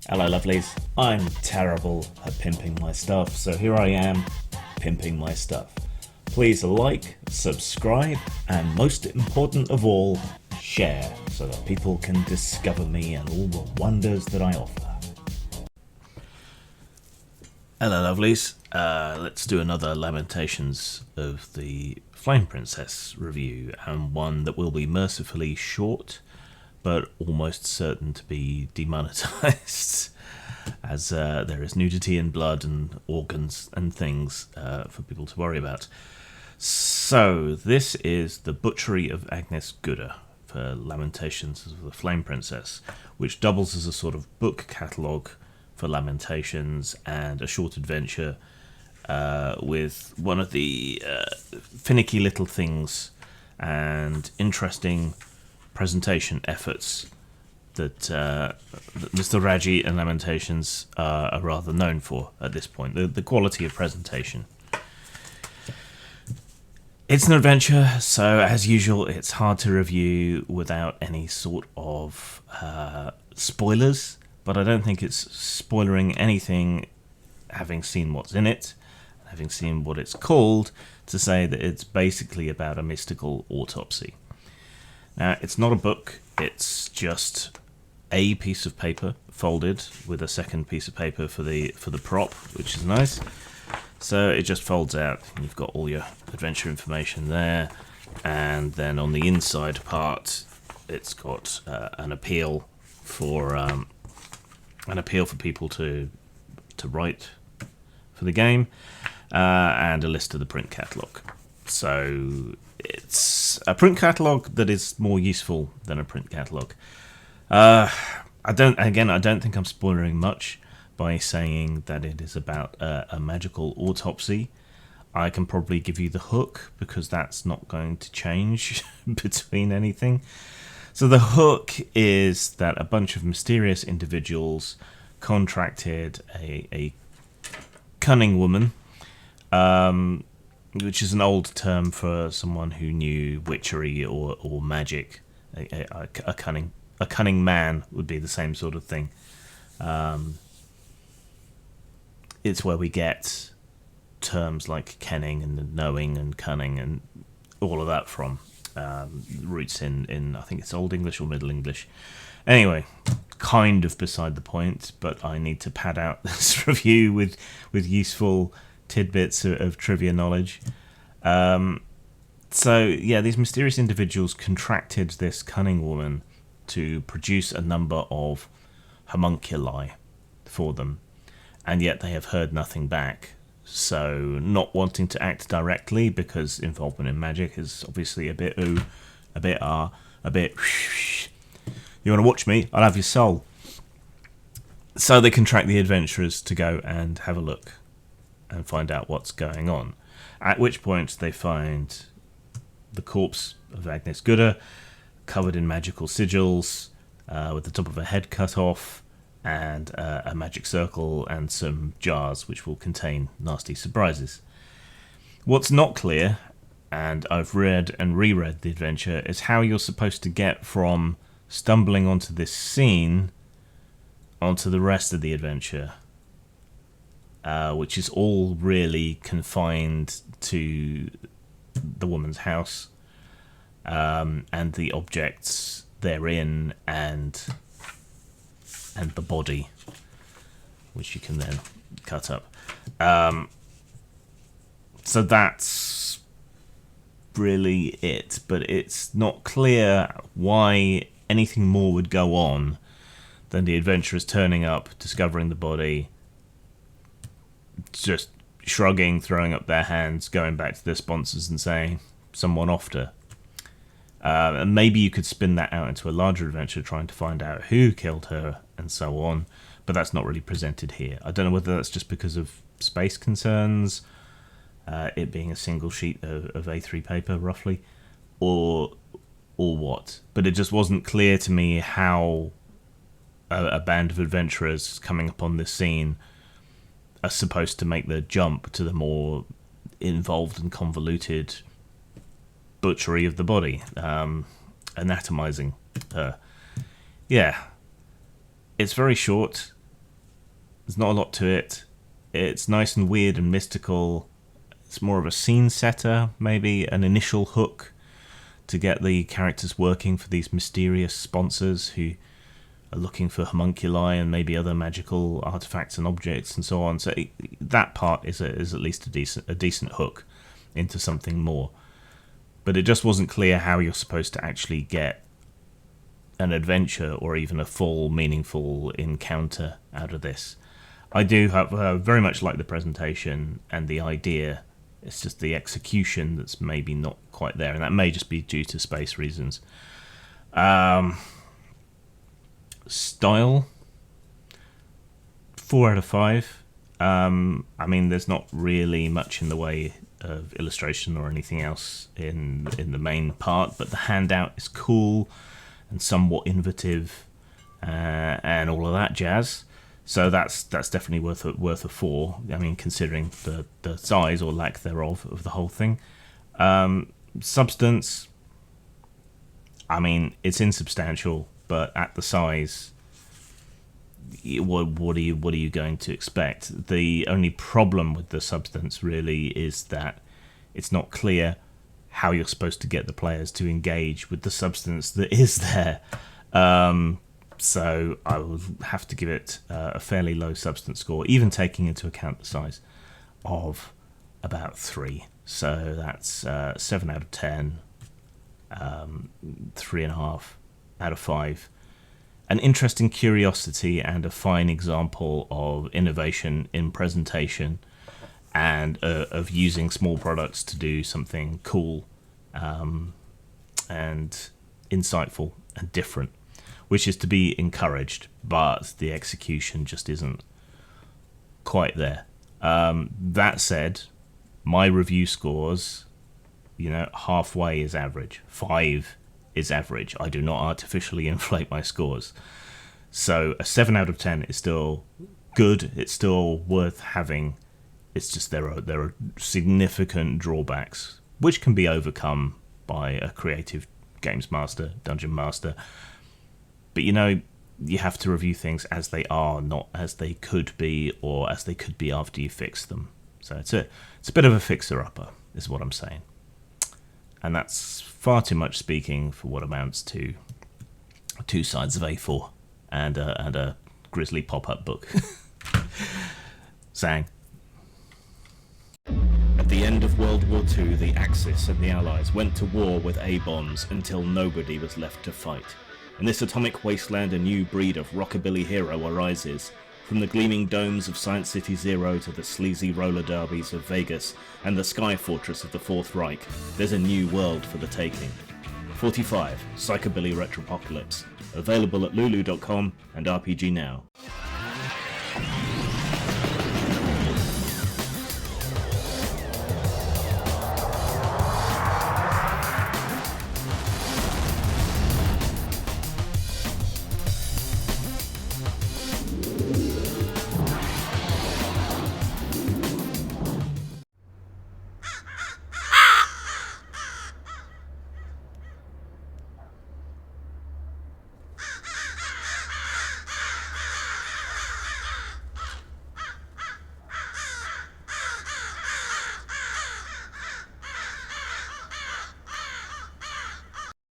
Hello lovelies, I'm terrible at pimping my stuff, so here I am, pimping my stuff. Please like, subscribe, and most important of all, share, so that people can discover me and all the wonders that I offer. Hello lovelies, let's do another Lamentations of the Flame Princess review, and one that will be mercifully short, but almost certain to be demonetized, as there is nudity and blood and organs and things for people to worry about. So, this is the Butchery of Agnes Gooder for Lamentations of the Flame Princess, which doubles as a sort of book catalogue for Lamentations and a short adventure with one of the finicky little things and interesting presentation efforts that Mr. Raji and Lamentations are rather known for at this point, the quality of presentation. It's an adventure, so as usual it's hard to review without any sort of spoilers, but I don't think it's spoilering anything having seen what's in it, having seen what it's called, to say that it's basically about a mystical autopsy. Now, it's not a book, it's just a piece of paper folded with a second piece of paper for the prop, which is nice. So it just folds out, and you've got all your adventure information there, and then on the inside part, it's got an appeal for people to write for the game, and a list of the print catalogue. So it's a print catalogue that is more useful than a print catalogue. I don't think I'm spoiling much by saying that it is about a magical autopsy. I can probably give you the hook, because that's not going to change between anything. So the hook is that a bunch of mysterious individuals contracted a cunning woman, which is an old term for someone who knew witchery or magic. A cunning man would be the same sort of thing. It's where we get terms like kenning and knowing and cunning and all of that from. Roots in I think it's Old English or Middle English. Anyway, kind of beside the point, but I need to pad out this review with useful tidbits of trivia knowledge. So yeah, these mysterious individuals contracted this cunning woman to produce a number of homunculi for them, and yet they have heard nothing back. So, not wanting to act directly, because involvement in magic is obviously a bit you want to watch me, I'll have your soul. So they contract the adventurers to go and have a look and find out what's going on. At which point they find the corpse of Agnes Gooder, covered in magical sigils, with the top of her head cut off, and a magic circle and some jars which will contain nasty surprises. What's not clear, and I've read and reread the adventure, is how you're supposed to get from stumbling onto this scene onto the rest of the adventure, which is all really confined to the woman's house, and the objects therein, and the body, which you can then cut up. So that's really it, but it's not clear why anything more would go on than the adventurers turning up, discovering the body, just shrugging, throwing up their hands, going back to their sponsors and saying, someone offed her. And maybe you could spin that out into a larger adventure, trying to find out who killed her and so on, but that's not really presented here. I don't know whether that's just because of space concerns, it being a single sheet of A3 paper roughly, or what, but it just wasn't clear to me how a band of adventurers coming upon this scene are supposed to make the jump to the more involved and convoluted butchery of the body, anatomizing her. Yeah, it's very short. There's not a lot to it. It's nice and weird and mystical. It's more of a scene setter, maybe an initial hook to get the characters working for these mysterious sponsors who are looking for homunculi and maybe other magical artifacts and objects and so on. So that part is at least a decent hook into something more. But it just wasn't clear how you're supposed to actually get an adventure or even a full meaningful encounter out of this. I do have very much like the presentation and the idea. It's just the execution that's maybe not quite there, and that may just be due to space reasons. Style, 4 out of 5. I mean, there's not really much in the way of illustration or anything else in the main part, but the handout is cool and somewhat innovative, and all of that jazz. So that's definitely worth a 4. I mean, considering the size or lack thereof of the whole thing. Substance, I mean, it's insubstantial, but at the size, what are you going to expect? The only problem with the substance really is that it's not clear how you're supposed to get the players to engage with the substance that is there. So I will have to give it a fairly low substance score, even taking into account the size, of about 3. So that's 7 out of 10, 3.5 out of 5. An interesting curiosity and a fine example of innovation in presentation and of using small products to do something cool and insightful and different, which is to be encouraged, but the execution just isn't quite there. That said, my review scores, halfway is average. 5 is average. I do not artificially inflate my scores. So a 7 out of 10 is still good. It's still worth having. It's just there are significant drawbacks, which can be overcome by a creative games master, dungeon master. But you have to review things as they are, not as they could be, or as they could be after you fix them. So it's a bit of a fixer-upper, is what I'm saying. And that's far too much speaking for what amounts to 2 sides of A4 and a grisly pop-up book. Sang. At the end of World War II, the Axis and the Allies went to war with A-bombs until nobody was left to fight. In this atomic wasteland, a new breed of rockabilly hero arises. From the gleaming domes of Science City Zero to the sleazy roller derbies of Vegas and the sky fortress of the Fourth Reich, there's a new world for the taking. 45, Psychobilly Retropocalypse. Available at lulu.com and RPG Now.